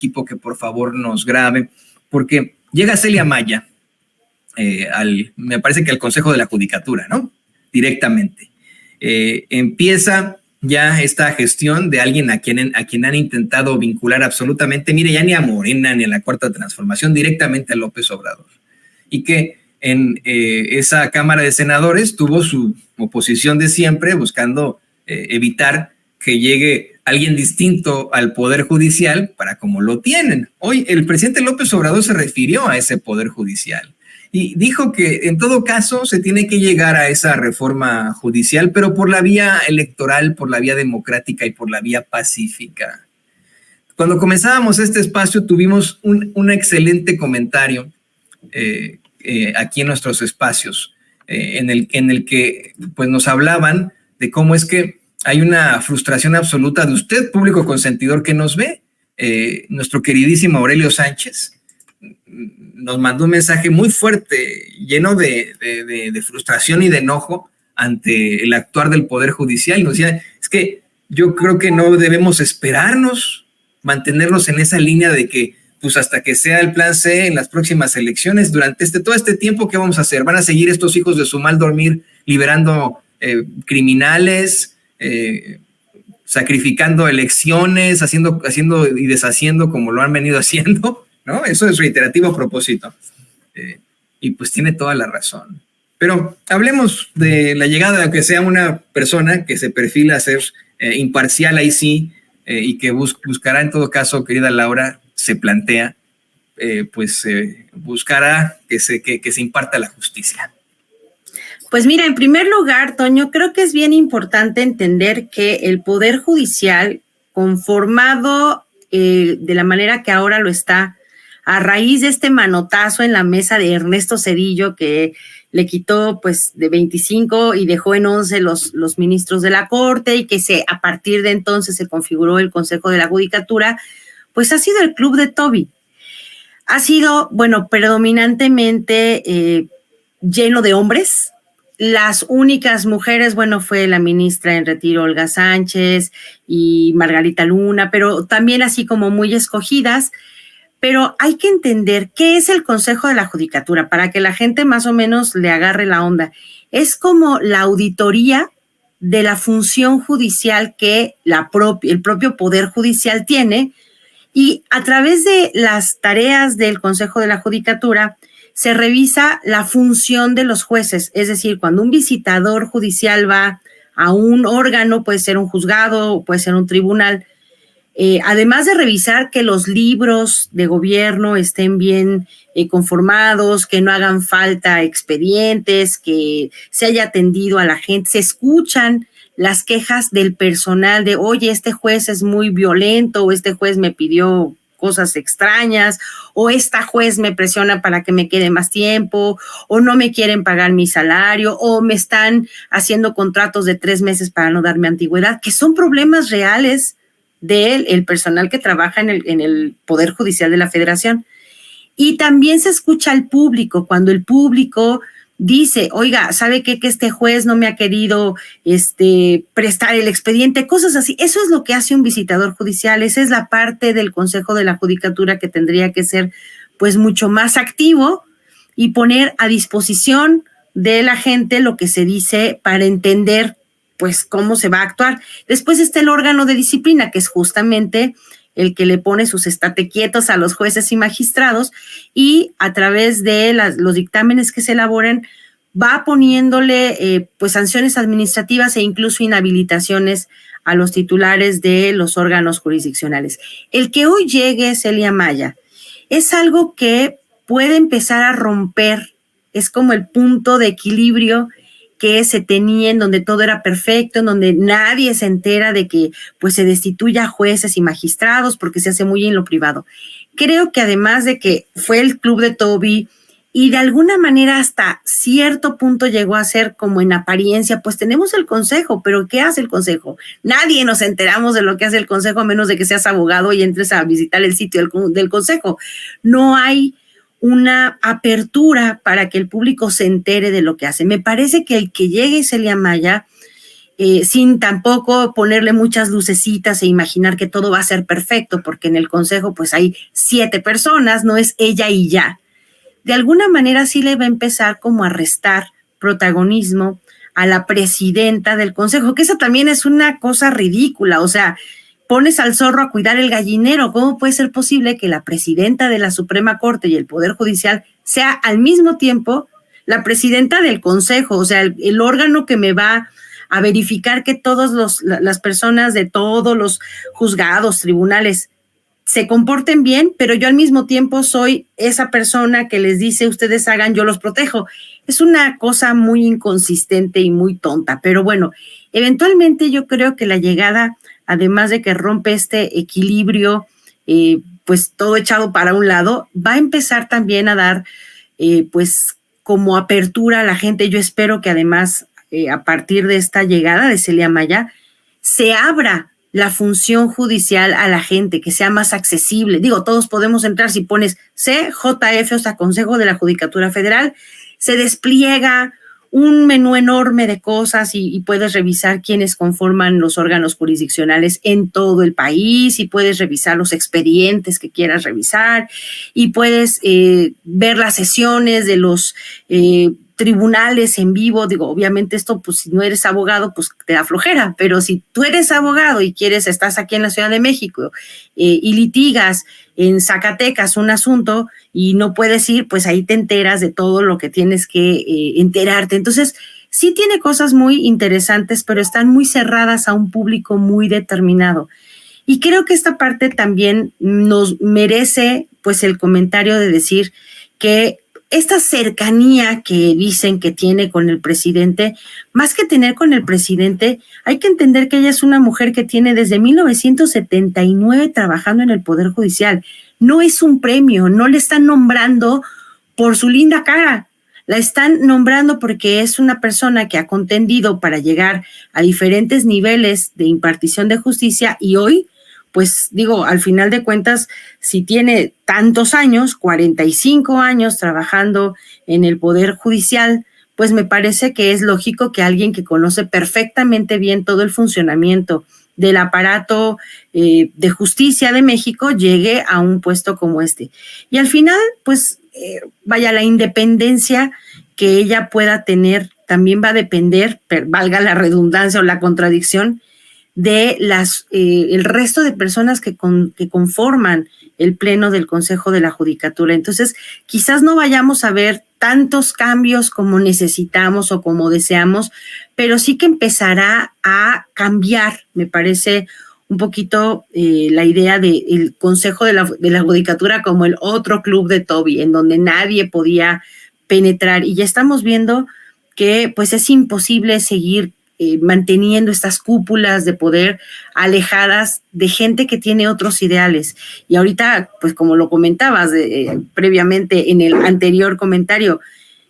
equipo que por favor nos grabe, porque llega Celia Maya, me parece que al Consejo de la Judicatura, ¿no? Directamente. Empieza ya esta gestión de alguien a quien han intentado vincular absolutamente, mire, ya ni a Morena ni a la Cuarta Transformación, directamente a López Obrador. Y que en esa Cámara de Senadores tuvo su oposición de siempre, buscando evitar que llegue alguien distinto al Poder Judicial para como lo tienen. Hoy el presidente López Obrador se refirió a ese Poder Judicial y dijo que en todo caso se tiene que llegar a esa reforma judicial, pero por la vía electoral, por la vía democrática y por la vía pacífica. Cuando comenzábamos este espacio tuvimos un excelente comentario aquí en nuestros espacios, en el que pues nos hablaban de cómo es que hay una frustración absoluta de usted, público consentidor que nos ve. Nuestro queridísimo Aurelio Sánchez nos mandó un mensaje muy fuerte, lleno de frustración y de enojo ante el actuar del Poder Judicial. Y nos decía, es que yo creo que no debemos esperarnos, mantenernos en esa línea de que, pues hasta que sea el plan C en las próximas elecciones, durante todo este tiempo, ¿qué vamos a hacer? ¿Van a seguir estos hijos de su mal dormir liberando criminales, sacrificando elecciones, haciendo y deshaciendo como lo han venido haciendo? ¿No? Eso es reiterativo a propósito. Y pues tiene toda la razón. Pero hablemos de la llegada de que sea una persona que se perfila a ser imparcial ahí sí, y que buscará en todo caso, querida Laura, se plantea, buscará que se imparta la justicia. Pues mira, en primer lugar, Toño, creo que es bien importante entender que el Poder Judicial, conformado de la manera que ahora lo está, a raíz de este manotazo en la mesa de Ernesto Zedillo, que le quitó pues de 25 y dejó en 11 los ministros de la Corte, y que a partir de entonces se configuró el Consejo de la Judicatura, pues ha sido el club de Toby. Ha sido, bueno, predominantemente lleno de hombres. Las únicas mujeres, bueno, fue la ministra en retiro, Olga Sánchez, y Margarita Luna, pero también así como muy escogidas. Pero hay que entender qué es el Consejo de la Judicatura para que la gente más o menos le agarre la onda. Es como la auditoría de la función judicial que el propio Poder Judicial tiene, y a través de las tareas del Consejo de la Judicatura se revisa la función de los jueces. Es decir, cuando un visitador judicial va a un órgano, puede ser un juzgado, puede ser un tribunal, además de revisar que los libros de gobierno estén bien conformados, que no hagan falta expedientes, que se haya atendido a la gente, se escuchan las quejas del personal de, oye, este juez es muy violento, o este juez me pidió cosas extrañas, o esta juez me presiona para que me quede más tiempo, o no me quieren pagar mi salario, o me están haciendo contratos de 3 meses para no darme antigüedad, que son problemas reales del personal que trabaja en el Poder Judicial de la Federación. Y también se escucha al público, cuando el público dice, oiga, ¿sabe qué? Que este juez no me ha querido prestar el expediente, cosas así. Eso es lo que hace un visitador judicial. Esa es la parte del Consejo de la Judicatura que tendría que ser pues mucho más activo y poner a disposición de la gente lo que se dice para entender pues cómo se va a actuar. Después está el órgano de disciplina, que es justamente el que le pone sus estate quietos a los jueces y magistrados, y a través de los dictámenes que se elaboren va poniéndole pues sanciones administrativas e incluso inhabilitaciones a los titulares de los órganos jurisdiccionales. El que hoy llegue Celia Maya es algo que puede empezar a romper, es como el punto de equilibrio que se tenía, en donde todo era perfecto, en donde nadie se entera de que pues se destituya a jueces y magistrados, porque se hace muy en lo privado. Creo que además de que fue el club de Toby, y de alguna manera hasta cierto punto llegó a ser como en apariencia, pues tenemos el consejo, pero ¿qué hace el consejo? Nadie nos enteramos de lo que hace el consejo, a menos de que seas abogado y entres a visitar el sitio del consejo. No hay una apertura para que el público se entere de lo que hace. Me parece que el que llegue Celia Maya sin tampoco ponerle muchas lucecitas e imaginar que todo va a ser perfecto, porque en el consejo pues hay 7 personas, no es ella y ya. De alguna manera sí le va a empezar como a restar protagonismo a la presidenta del consejo, que esa también es una cosa ridícula, o sea, pones al zorro a cuidar el gallinero. ¿Cómo puede ser posible que la presidenta de la Suprema Corte y el Poder Judicial sea al mismo tiempo la presidenta del consejo? O sea, el órgano que me va a verificar que todas las personas de todos los juzgados, tribunales, se comporten bien, pero yo al mismo tiempo soy esa persona que les dice, ustedes hagan, yo los protejo. Es una cosa muy inconsistente y muy tonta, pero bueno, eventualmente yo creo que la llegada, además de que rompe este equilibrio, pues todo echado para un lado, va a empezar también a dar, pues como apertura a la gente. Yo espero que además, a partir de esta llegada de Celia Maya, se abra la función judicial a la gente, que sea más accesible. Digo, todos podemos entrar, si pones CJF, o sea, Consejo de la Judicatura Federal, se despliega un menú enorme de cosas y puedes revisar quiénes conforman los órganos jurisdiccionales en todo el país, y puedes revisar los expedientes que quieras revisar, y puedes ver las sesiones de los tribunales en vivo. Digo, obviamente esto, pues si no eres abogado, pues te da flojera, pero si tú eres abogado y estás aquí en la Ciudad de México y litigas en Zacatecas un asunto y no puedes ir, pues ahí te enteras de todo lo que tienes que enterarte. Entonces, sí tiene cosas muy interesantes, pero están muy cerradas a un público muy determinado. Y creo que esta parte también nos merece, pues, el comentario de decir que esta cercanía que dicen que tiene con el presidente, más que tener con el presidente, hay que entender que ella es una mujer que tiene desde 1979 trabajando en el Poder Judicial. No es un premio, no le están nombrando por su linda cara, la están nombrando porque es una persona que ha contendido para llegar a diferentes niveles de impartición de justicia, y hoy, pues digo, al final de cuentas, si tiene tantos años, 45 años trabajando en el Poder Judicial, pues me parece que es lógico que alguien que conoce perfectamente bien todo el funcionamiento del aparato de justicia de México llegue a un puesto como este. Y al final, pues, vaya, la independencia que ella pueda tener también va a depender, valga la redundancia o la contradicción, de el resto de personas que conforman el pleno del Consejo de la Judicatura. Entonces, quizás no vayamos a ver tantos cambios como necesitamos o como deseamos, pero sí que empezará a cambiar, me parece, un poquito la idea del Consejo de la Judicatura como el otro club de Toby, en donde nadie podía penetrar. Y ya estamos viendo que pues es imposible seguir manteniendo estas cúpulas de poder alejadas de gente que tiene otros ideales. Y ahorita, pues como lo comentabas previamente en el anterior comentario,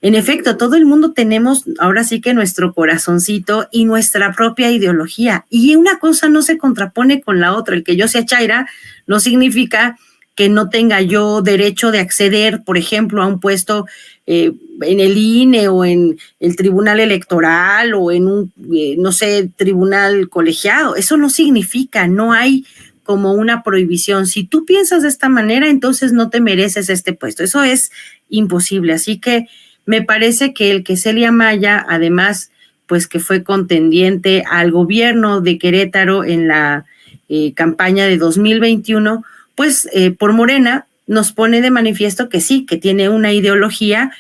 en efecto, todo el mundo tenemos ahora sí que nuestro corazoncito y nuestra propia ideología, y una cosa no se contrapone con la otra. El que yo sea chaira no significa que no tenga yo derecho de acceder, por ejemplo, a un puesto en el INE o en el Tribunal Electoral o en un, no sé, tribunal colegiado. Eso no significa, no hay como una prohibición. Si tú piensas de esta manera, entonces no te mereces este puesto. Eso es imposible. Así que me parece que el que Celia Maya, además, pues que fue contendiente al gobierno de Querétaro en la campaña de 2021, pues por Morena, nos pone de manifiesto que sí, que tiene una ideología,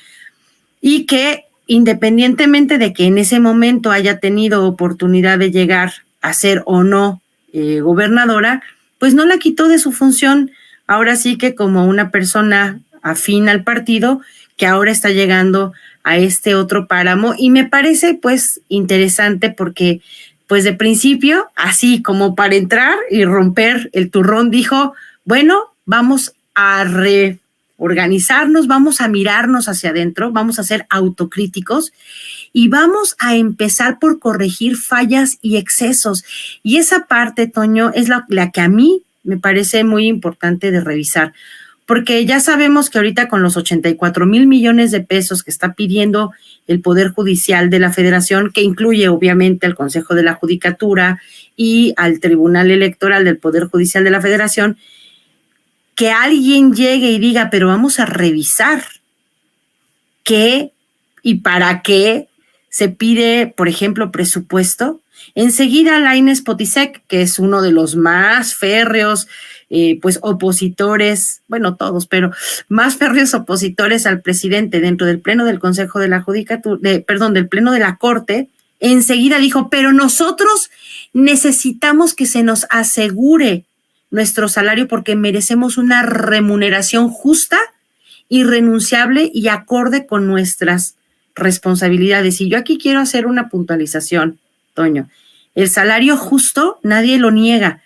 y que independientemente de que en ese momento haya tenido oportunidad de llegar a ser o no gobernadora, pues no la quitó de su función, ahora sí que como una persona afín al partido, que ahora está llegando a este otro páramo. Y me parece pues interesante porque pues de principio, así como para entrar y romper el turrón, dijo, bueno, vamos a reorganizarnos, vamos a mirarnos hacia adentro, vamos a ser autocríticos y vamos a empezar por corregir fallas y excesos. Y esa parte, Toño, es la que a mí me parece muy importante de revisar, porque ya sabemos que ahorita con los 84,000 millones de pesos que está pidiendo el Poder Judicial de la Federación, que incluye obviamente al Consejo de la Judicatura y al Tribunal Electoral del Poder Judicial de la Federación, que alguien llegue y diga, pero vamos a revisar qué y para qué se pide, por ejemplo, presupuesto. Enseguida Lainez Potisek, que es uno de los más férreos pues opositores, bueno, todos, pero más férreos opositores al presidente dentro del Pleno del Consejo de la Judicatura, del Pleno de la Corte, enseguida dijo, pero nosotros necesitamos que se nos asegure nuestro salario porque merecemos una remuneración justa, irrenunciable y acorde con nuestras responsabilidades. Y yo aquí quiero hacer una puntualización, Toño. El salario justo nadie lo niega,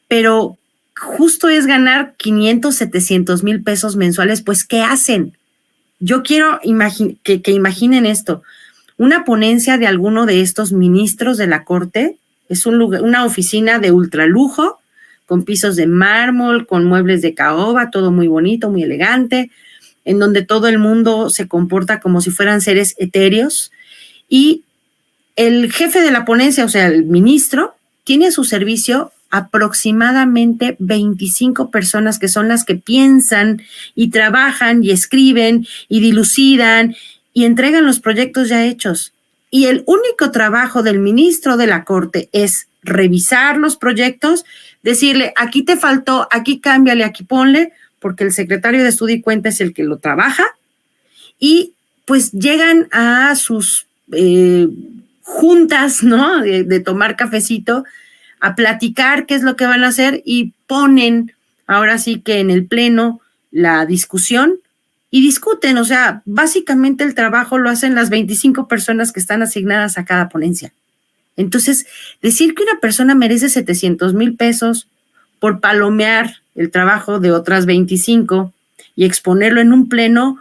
pero justo es ganar 500, 700 mil pesos mensuales, pues ¿qué hacen? Yo quiero que imaginen esto, una ponencia de alguno de estos ministros de la Corte, es una oficina de ultralujo, con pisos de mármol, con muebles de caoba, todo muy bonito, muy elegante, en donde todo el mundo se comporta como si fueran seres etéreos, y el jefe de la ponencia, o sea, el ministro, tiene a su servicio aproximadamente 25 personas que son las que piensan y trabajan y escriben y dilucidan y entregan los proyectos ya hechos. Y el único trabajo del ministro de la Corte es revisar los proyectos, decirle, aquí te faltó, aquí cámbiale, aquí ponle, porque el secretario de Estudio y Cuenta es el que lo trabaja, y pues llegan a sus juntas, ¿no? De tomar cafecito, a platicar qué es lo que van a hacer y ponen ahora sí que en el pleno la discusión y discuten, o sea, básicamente el trabajo lo hacen las 25 personas que están asignadas a cada ponencia. Entonces, decir que una persona merece 700 mil pesos por palomear el trabajo de otras 25 y exponerlo en un pleno,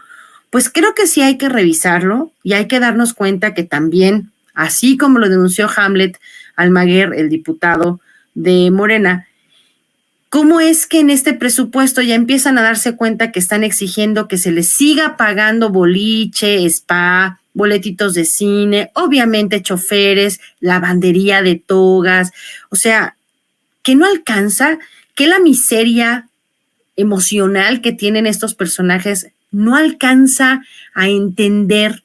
pues creo que sí hay que revisarlo y hay que darnos cuenta que también, así como lo denunció Hamlet Almaguer, el diputado de Morena, ¿cómo es que en este presupuesto ya empiezan a darse cuenta que están exigiendo que se les siga pagando boliche, spa, boletitos de cine, obviamente choferes, lavandería de togas? O sea, que no alcanza, que la miseria emocional que tienen estos personajes no alcanza a entender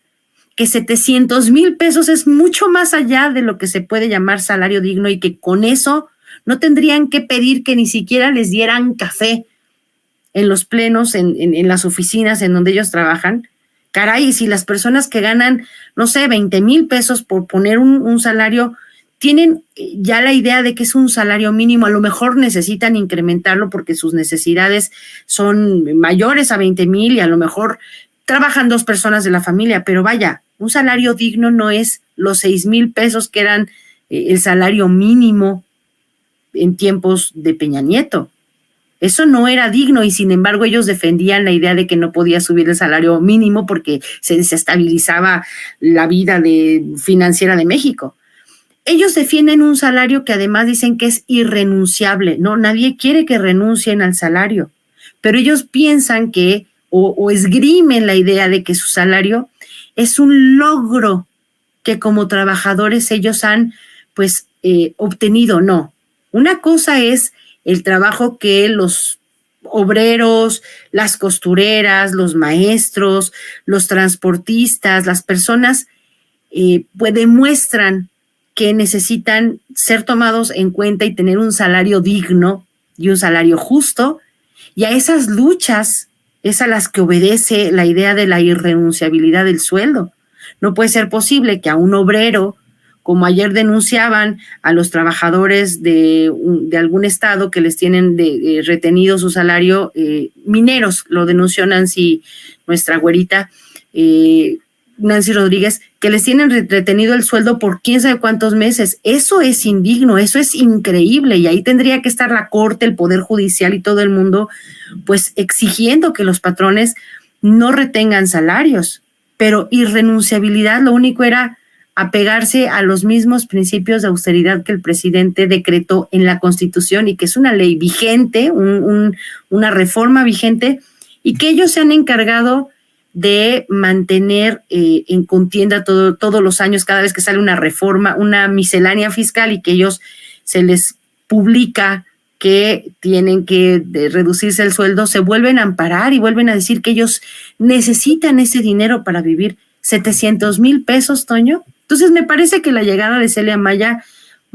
que 700 mil pesos es mucho más allá de lo que se puede llamar salario digno y que con eso no tendrían que pedir que ni siquiera les dieran café en los plenos, en las oficinas en donde ellos trabajan. Caray, si las personas que ganan, no sé, 20 mil pesos por poner un salario, tienen ya la idea de que es un salario mínimo, a lo mejor necesitan incrementarlo porque sus necesidades son mayores a 20 mil y a lo mejor trabajan 2 personas de la familia, pero vaya, un salario digno no es los 6 mil pesos que eran el salario mínimo en tiempos de Peña Nieto. Eso no era digno y sin embargo ellos defendían la idea de que no podía subir el salario mínimo porque se desestabilizaba la vida financiera de México. Ellos defienden un salario que además dicen que es irrenunciable, ¿no? Nadie quiere que renuncien al salario, pero ellos piensan que o esgrimen la idea de que su salario es un logro que como trabajadores ellos han pues obtenido. No, una cosa es el trabajo que los obreros, las costureras, los maestros, los transportistas, las personas pues demuestran que necesitan ser tomados en cuenta y tener un salario digno y un salario justo, y a esas luchas es a las que obedece la idea de la irrenunciabilidad del sueldo. No puede ser posible que a un obrero, como ayer denunciaban a los trabajadores de algún estado que les tienen retenido su salario, mineros, lo denunció Nancy, nuestra güerita, Nancy Rodríguez, que les tienen retenido el sueldo por quién sabe cuántos meses. Eso es indigno, eso es increíble, y ahí tendría que estar la Corte, el Poder Judicial y todo el mundo pues exigiendo que los patrones no retengan salarios. Pero irrenunciabilidad lo único era apegarse a los mismos principios de austeridad que el presidente decretó en la Constitución y que es una ley vigente, una reforma vigente, y que ellos se han encargado de mantener en contienda todos los años, cada vez que sale una reforma, una miscelánea fiscal y que ellos se les publica que tienen que reducirse el sueldo, se vuelven a amparar y vuelven a decir que ellos necesitan ese dinero para vivir. 700,000 pesos, Toño. Entonces me parece que la llegada de Celia Maya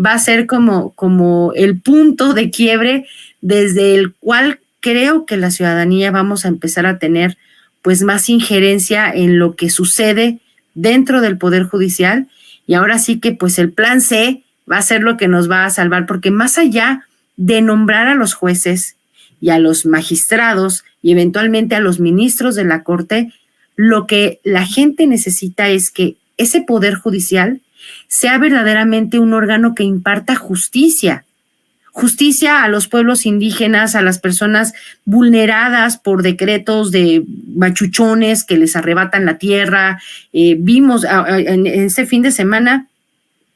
va a ser como el punto de quiebre desde el cual creo que la ciudadanía vamos a empezar a tener pues más injerencia en lo que sucede dentro del Poder Judicial, y ahora sí que pues el plan C va a ser lo que nos va a salvar, porque más allá de nombrar a los jueces y a los magistrados y eventualmente a los ministros de la Corte, lo que la gente necesita es que ese Poder Judicial sea verdaderamente un órgano que imparta justicia a los pueblos indígenas, a las personas vulneradas por decretos de machuchones que les arrebatan la tierra. Vimos en este fin de semana,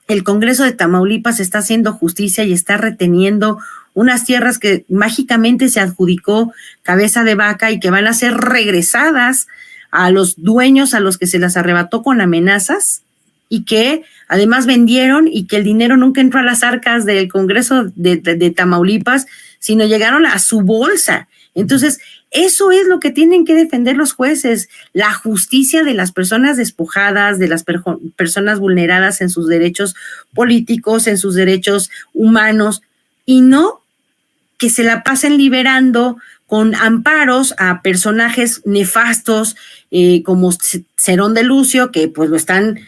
el Congreso de Tamaulipas está haciendo justicia y está reteniendo unas tierras que mágicamente se adjudicó Cabeza de Vaca y que van a ser regresadas a los dueños a los que se las arrebató con amenazas, y que además vendieron, y que el dinero nunca entró a las arcas del Congreso de Tamaulipas, sino llegaron a su bolsa. Entonces, eso es lo que tienen que defender los jueces, la justicia de las personas despojadas, de las personas vulneradas en sus derechos políticos, en sus derechos humanos, y no que se la pasen liberando con amparos a personajes nefastos como Cerón de Lucio, que pues lo están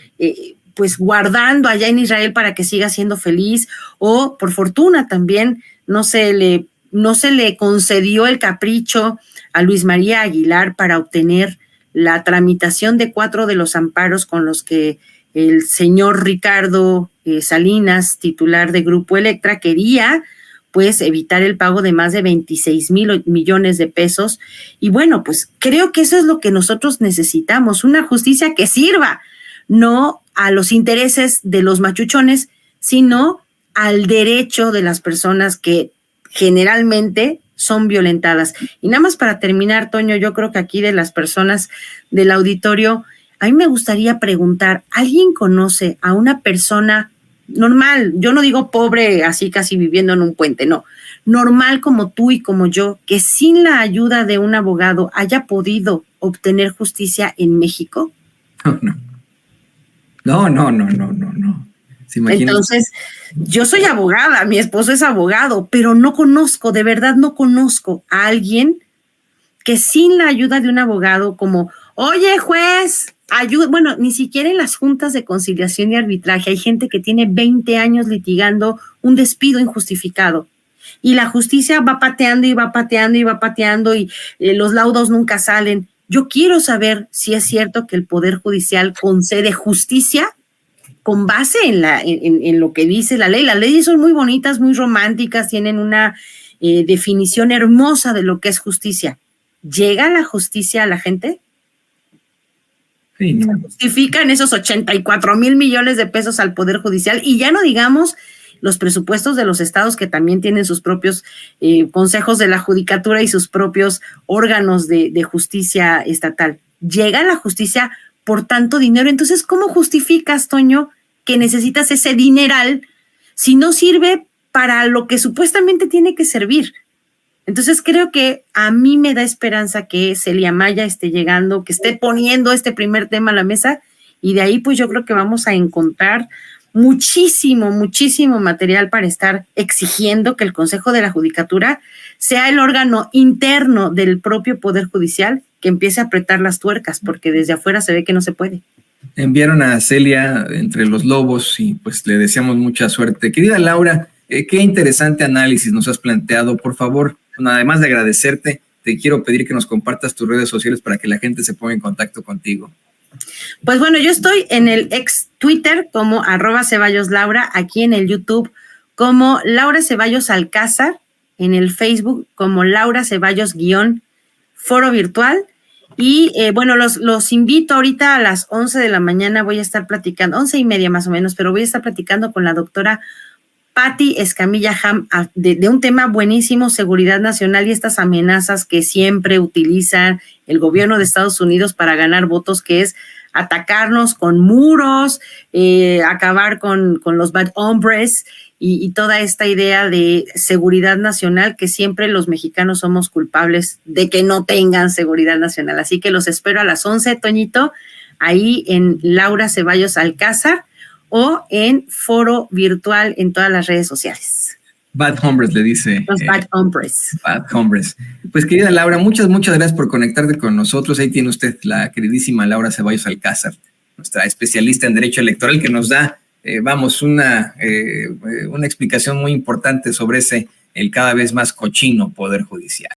pues guardando allá en Israel para que siga siendo feliz, o por fortuna también no se le concedió el capricho a Luis María Aguilar para obtener la tramitación de 4 de los amparos con los que el señor Ricardo Salinas, titular de Grupo Electra, quería pues evitar el pago de más de 26,000 millones de pesos. Y bueno, pues creo que eso es lo que nosotros necesitamos, una justicia que sirva no a los intereses de los machuchones, sino al derecho de las personas que generalmente son violentadas. Y nada más para terminar, Toño, yo creo que aquí de las personas del auditorio, a mí me gustaría preguntar, ¿alguien conoce a una persona normal? Yo no digo pobre, así casi viviendo en un puente, no. Normal como tú y como yo, que sin la ayuda de un abogado haya podido obtener justicia en México. No. Entonces, yo soy abogada, mi esposo es abogado, pero no conozco, de verdad no conozco a alguien que sin la ayuda de un abogado como, oye, juez, ayuda, bueno, ni siquiera en las juntas de conciliación y arbitraje hay gente que tiene 20 años litigando un despido injustificado. Y la justicia va pateando y va pateando y va pateando y los laudos nunca salen. Yo quiero saber si es cierto que el Poder Judicial concede justicia con base en lo que dice la ley. Las leyes son muy bonitas, muy románticas, tienen una definición hermosa de lo que es justicia. ¿Llega la justicia a la gente? Sí, no. ¿Se justifican esos 84,000 millones de pesos al Poder Judicial? Y ya no digamos los presupuestos de los estados, que también tienen sus propios consejos de la judicatura y sus propios órganos de justicia estatal. ¿Llega la justicia por tanto dinero? Entonces, ¿cómo justificas, Toño, que necesitas ese dineral si no sirve para lo que supuestamente tiene que servir? Entonces, creo que a mí me da esperanza que Celia Maya esté llegando, que esté poniendo este primer tema a la mesa, y de ahí pues yo creo que vamos a encontrar muchísimo material para estar exigiendo que el Consejo de la Judicatura sea el órgano interno del propio Poder Judicial que empiece a apretar las tuercas, porque desde afuera se ve que no se puede. Enviaron a Celia entre los lobos y pues le deseamos mucha suerte. Querida Laura, qué interesante análisis nos has planteado. Por favor, además de agradecerte, te quiero pedir que nos compartas tus redes sociales para que la gente se ponga en contacto contigo. Pues bueno, yo estoy en el ex Twitter como @CeballosLaura, aquí en el YouTube como Laura Ceballos Alcázar, en el Facebook como Laura Ceballos-Foro Virtual. Y bueno, los invito ahorita a las 11 de la mañana, voy a estar platicando, 11:30 más o menos, pero voy a estar platicando con la doctora Patti Escamilla de un tema buenísimo, seguridad nacional y estas amenazas que siempre utilizan el gobierno de Estados Unidos para ganar votos, que es atacarnos con muros, acabar con los bad hombres y toda esta idea de seguridad nacional que siempre los mexicanos somos culpables de que no tengan seguridad nacional. Así que los espero a las 11, Toñito, ahí en Laura Ceballos Alcázar o en foro virtual en todas las redes sociales. Bad hombres, le dice. Los bad hombres. Bad hombres. Pues querida Laura, muchas gracias por conectarte con nosotros. Ahí tiene usted la queridísima Laura Ceballos Alcázar, nuestra especialista en Derecho Electoral, que nos da, una explicación muy importante sobre el cada vez más cochino Poder Judicial.